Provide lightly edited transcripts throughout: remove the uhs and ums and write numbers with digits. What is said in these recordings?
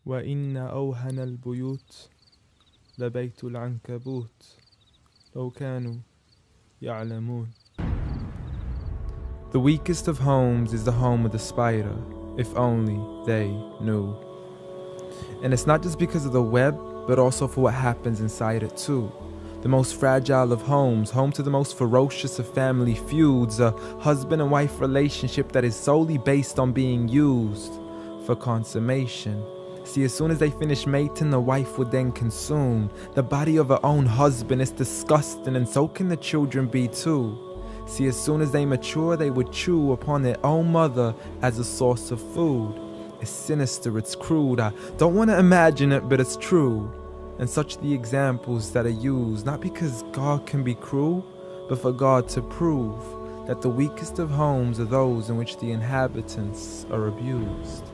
وإن أوهن البيوت لبيت العنكبوت لو كانوا يعلمون. The weakest of homes is the home of the spider, if only they knew. And it's not just because of the web, but also for what happens inside it too. The most fragile of homes, home to the most ferocious of family feuds, a husband and wife relationship that is solely based on being used for consummation. See, as soon as they finish mating, the wife would then consume the body of her own husband. It's disgusting, and so can the children be too. See, as soon as they mature, they would chew upon their own mother as a source of food. It's sinister, it's crude. I don't want to imagine it, but it's true. And such the examples that are used, not because God can be cruel, but for God to prove that the weakest of homes are those in which the inhabitants are abused.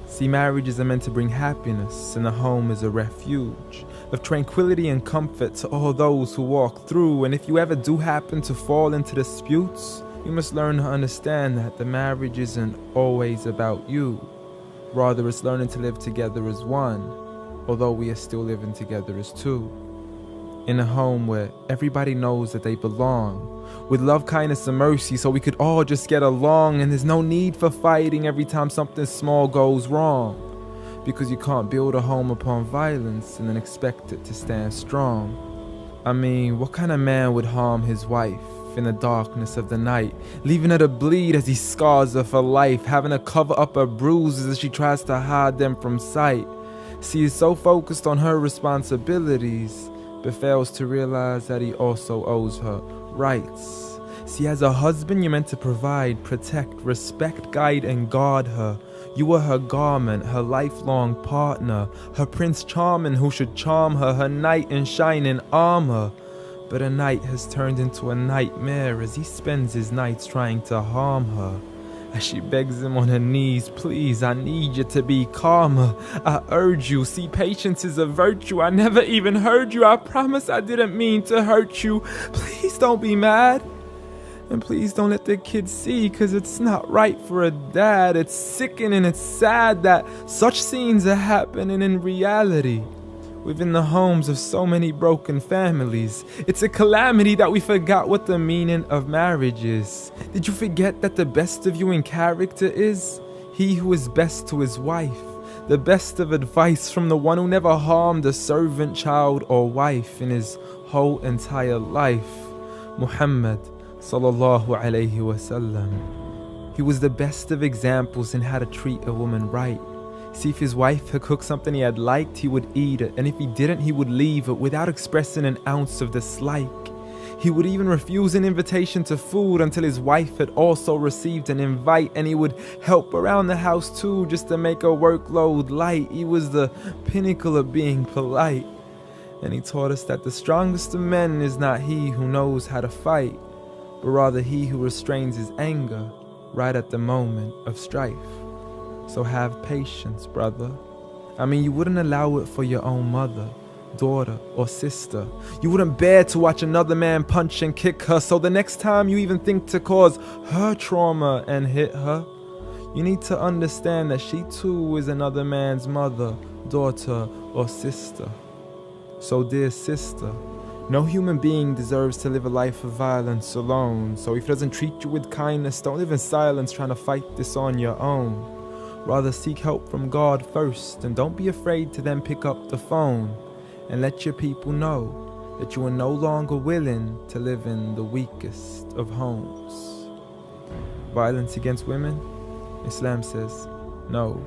See, marriages are meant to bring happiness, and the home is a refuge of tranquility and comfort to all those who walk through. And if you ever do happen to fall into disputes, you must learn to understand that the marriage isn't always about you. Rather, it's learning to live together as one, although we are still living together as two. In a home where everybody knows that they belong, with love, kindness, and mercy, so we could all just get along, and there's no need for fighting every time something small goes wrong. Because you can't build a home upon violence and then expect it to stand strong. I mean, what kind of man would harm his wife in the darkness of the night, leaving her to bleed as he scars her for life, having to cover up her bruises as she tries to hide them from sight? See, he's so focused on her responsibilities, but fails to realize that he also owes her rights. See, as a husband, you're meant to provide, protect, respect, guide, and guard her. You are her garment, her lifelong partner, her Prince Charming who should charm her, her knight in shining armor. But a night has turned into a nightmare as he spends his nights trying to harm her. As she begs him on her knees, please, I need you to be calmer. I urge you, see, patience is a virtue. I never even heard you. I promise I didn't mean to hurt you. Please don't be mad. And please don't let the kids see, cause it's not right for a dad. It's sickening, it's sad that such scenes are happening in reality within the homes of so many broken families. It's a calamity that we forgot what the meaning of marriage is. Did you forget that the best of you in character is he who is best to his wife? The best of advice from the one who never harmed a servant, child, or wife in his whole entire life. Muhammad sallallahu alayhi wasallam. He was the best of examples in how to treat a woman right. See, if his wife had cooked something he had liked, he would eat it, and if he didn't, he would leave it without expressing an ounce of dislike. He would even refuse an invitation to food until his wife had also received an invite, and he would help around the house too, just to make her workload light. He was the pinnacle of being polite. And he taught us that the strongest of men is not he who knows how to fight, but rather he who restrains his anger right at the moment of strife. So have patience, brother. I mean, you wouldn't allow it for your own mother, daughter, or sister. You wouldn't bear to watch another man punch and kick her, so the next time you even think to cause her trauma and hit her, you need to understand that she too is another man's mother, daughter, or sister. So dear sister, no human being deserves to live a life of violence alone. So if he doesn't treat you with kindness, don't live in silence trying to fight this on your own. Rather seek help from God first, and don't be afraid to then pick up the phone and let your people know that you are no longer willing to live in the weakest of homes. Violence against women? Islam says no.